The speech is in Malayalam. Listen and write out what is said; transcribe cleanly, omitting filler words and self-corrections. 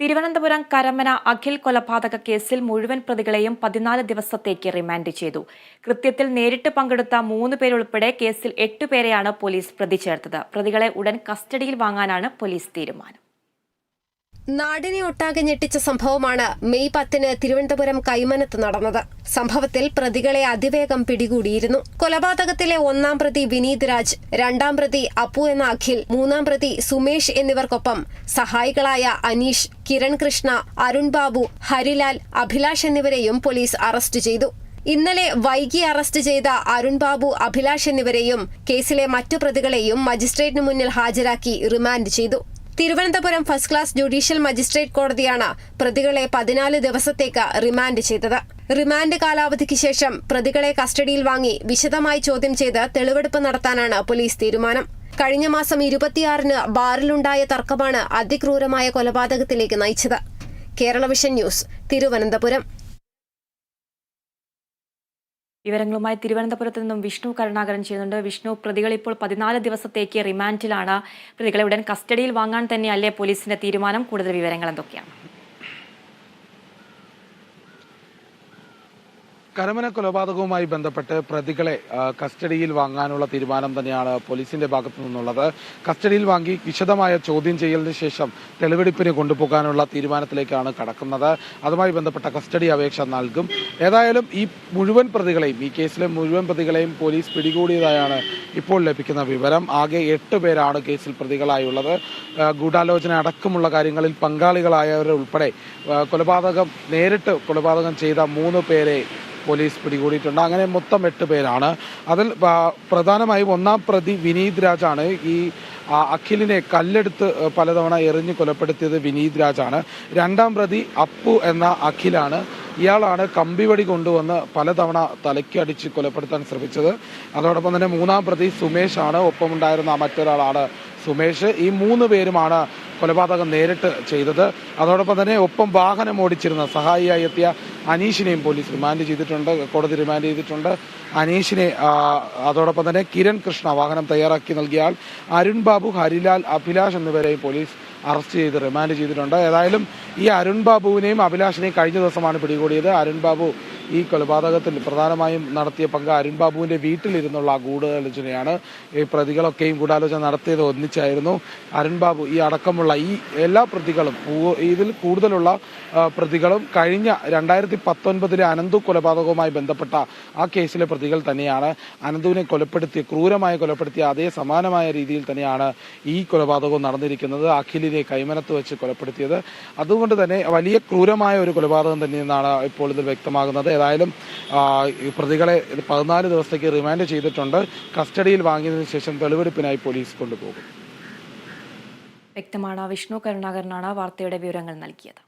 തിരുവനന്തപുരം കരമന അഖിൽ കൊലപാതക കേസിൽ മുഴുവൻ പ്രതികളെയും 14 ദിവസത്തേക്ക് റിമാൻഡ് ചെയ്തു. കൃത്യത്തിൽ നേരിട്ട് പങ്കെടുത്ത 3 പേരുൾപ്പെടെ കേസിൽ 8 പേരെയാണ് പോലീസ് പ്രതി ചേർത്തത്. പ്രതികളെ ഉടൻ കസ്റ്റഡിയിൽ വാങ്ങാനാണ് പോലീസ് തീരുമാനം. നാടിനെ ഒട്ടാകെ ഞെട്ടിച്ച സംഭവമാണ് മെയ് 10 തിരുവനന്തപുരം കൈമനത്ത് നടന്നത്. സംഭവത്തിൽ പ്രതികളെ അതിവേഗം പിടികൂടിയിരുന്നു. കൊലപാതകത്തിലെ 1-ാം പ്രതി വിനീത് രാജ്, 2-ാം പ്രതി അപ്പു എന്ന അഖിൽ, 3-ാം പ്രതി സുമേഷ് എന്നിവർക്കൊപ്പം സഹായികളായ അനീഷ്, കിരൺ കൃഷ്ണ, അരുൺ ബാബു, ഹരിലാൽ, അഭിലാഷ് എന്നിവരെയും പോലീസ് അറസ്റ്റ് ചെയ്തു. ഇന്നലെ വൈകി അറസ്റ്റ് ചെയ്ത അരുൺ ബാബു, അഭിലാഷ് എന്നിവരെയും കേസിലെ മറ്റു പ്രതികളെയും മജിസ്ട്രേറ്റിന് മുന്നിൽ ഹാജരാക്കി റിമാൻഡ് ചെയ്തു. Thiruvananthapuram first class judicial magistrate കോടതിയാണ് പ്രതികളെ 14 ദിവസത്തേക്ക് റിമാൻഡ് ചെയ്തത്. റിമാൻഡ് കാലാവധിക്ക് ശേഷം പ്രതികളെ കസ്റ്റഡിയിൽ വാങ്ങി വിശദമായി ചോദ്യം ചെയ്ത് തെളിവെടുപ്പ് നടത്താനാണ് പോലീസ് തീരുമാനം. കഴിഞ്ഞ മാസം 26-ന് ബാറിലുണ്ടായ തർക്കമാണ് അതിക്രൂരമായ കൊലപാതകത്തിലേക്ക് നയിച്ചത്. Kerala vision news, Thiruvananthapuram. വിവരങ്ങളുമായി തിരുവനന്തപുരത്ത് നിന്നും വിഷ്ണു കരുണാകരൻ ചെയ്യുന്നുണ്ട്. വിഷ്ണു, പ്രതികൾ ഇപ്പോൾ 14 ദിവസത്തേക്ക് റിമാൻഡിലാണ്. പ്രതികളെ ഉടൻ കസ്റ്റഡിയിൽ വാങ്ങാൻ തന്നെയല്ലേ പോലീസിന്റെ തീരുമാനം? കൂടുതൽ വിവരങ്ങൾ എന്തൊക്കെയാണ്? കരമന കൊലപാതകവുമായി ബന്ധപ്പെട്ട് പ്രതികളെ കസ്റ്റഡിയിൽ വാങ്ങാനുള്ള തീരുമാനം തന്നെയാണ് പോലീസിന്റെ ഭാഗത്തു നിന്നുള്ളത്. കസ്റ്റഡിയിൽ വാങ്ങി വിശദമായ ചോദ്യം ചെയ്യലിന് ശേഷം തെളിവെടുപ്പിന് കൊണ്ടുപോകാനുള്ള തീരുമാനത്തിലേക്കാണ് കടക്കുന്നത്. അതുമായി ബന്ധപ്പെട്ട കസ്റ്റഡി അപേക്ഷ നൽകും. ഏതായാലും ഈ കേസിലെ മുഴുവൻ പ്രതികളെയും പോലീസ് പിടികൂടിയതായാണ് ഇപ്പോൾ ലഭിക്കുന്ന വിവരം. ആകെ 8 പേരാണ് കേസിൽ പ്രതികളായുള്ളത്. ഗൂഢാലോചന അടക്കമുള്ള കാര്യങ്ങളിൽ പങ്കാളികളായവരുൾപ്പെടെ നേരിട്ട് കൊലപാതകം ചെയ്ത 3 പേരെ പോലീസ് പിടികൂടിയിട്ടുണ്ട്. അങ്ങനെ മൊത്തം 8 പേരാണ്. അതിൽ പ്രധാനമായും 1-ാം പ്രതി വിനീത് രാജാണ്. ഈ അഖിലിനെ കല്ലെടുത്ത് പലതവണ എറിഞ്ഞ് കൊലപ്പെടുത്തിയത് വിനീത് രാജാണ്. 2-ാം പ്രതി അപ്പു എന്ന അഖിലാണ്. ഇയാളാണ് കമ്പിവടി കൊണ്ടുവന്ന് പലതവണ തലയ്ക്ക് അടിച്ച് കൊലപ്പെടുത്താൻ ശ്രമിച്ചത്. അതോടൊപ്പം തന്നെ 3-ാം പ്രതി സുമേഷ് ആണ്. ഒപ്പമുണ്ടായിരുന്ന മറ്റൊരാളാണ് സുമേഷ്. ഈ 3 പേരുമാണ് കൊലപാതകം നേരിട്ട് ചെയ്തത്. അതോടൊപ്പം തന്നെ ഒപ്പം വാഹനം ഓടിച്ചിരുന്ന സഹായിയായി എത്തിയ അനീഷിനെയും പോലീസ് കോടതി റിമാൻഡ് ചെയ്തിട്ടുണ്ട്. അനീഷിനെ അതോടൊപ്പം തന്നെ കിരൺ കൃഷ്ണ വാഹനം തയ്യാറാക്കി നൽകിയാൽ, അരുൺ ബാബു, ഹരിലാൽ, അഭിലാഷ് എന്നിവരെയും പോലീസ് അറസ്റ്റ് ചെയ്ത് റിമാൻഡ് ചെയ്തിട്ടുണ്ട്. ഏതായാലും ഈ അരുൺ ബാബുവിനെയും അഭിലാഷിനെയും കഴിഞ്ഞ ദിവസമാണ് പിടികൂടിയത്. അരുൺ ബാബു ഈ കൊലപാതകത്തിൽ പ്രധാനമായും നടത്തിയ പങ്ക് അരുൺ ബാബുവിന്റെ വീട്ടിലിരുന്നുള്ള ഗൂഢാലോചനയാണ്. ഈ പ്രതികളൊക്കെയും ഗൂഢാലോചന നടത്തിയത് ഒന്നിച്ചായിരുന്നു. അരുൺ ബാബു ഈ അടക്കമുള്ള ഈ എല്ലാ പ്രതികളും, ഇതിൽ കൂടുതലുള്ള പ്രതികളും കഴിഞ്ഞ 2019 അനന്തു കൊലപാതകവുമായി ബന്ധപ്പെട്ട ആ കേസിലെ പ്രതികൾ തന്നെയാണ്. അനന്തുവിനെ ക്രൂരമായി കൊലപ്പെടുത്തിയ അതേ സമാനമായ രീതിയിൽ തന്നെയാണ് ഈ കൊലപാതകവും നടന്നിരിക്കുന്നത്. അഖിലിനെ കൈമനത്ത് വെച്ച് കൊലപ്പെടുത്തിയത്. അതുകൊണ്ട് തന്നെ വലിയ ക്രൂരമായ ഒരു കൊലപാതകം തന്നെയെന്നാണ് ഇപ്പോൾ ഇതിൽ വ്യക്തമാകുന്നത്. ഏതായാലും പ്രതികളെ 14 ദിവസത്തേക്ക് റിമാൻഡ് ചെയ്തിട്ടുണ്ട്. കസ്റ്റഡിയിൽ വാങ്ങിയതിനു ശേഷം തെളിവെടുപ്പിനായി പോലീസ് കൊണ്ടുപോകും. വ്യക്തമാണ്. വിഷ്ണു കരുണാകരനാണ് വാർത്തയുടെ വിവരങ്ങൾ നൽകിയത്.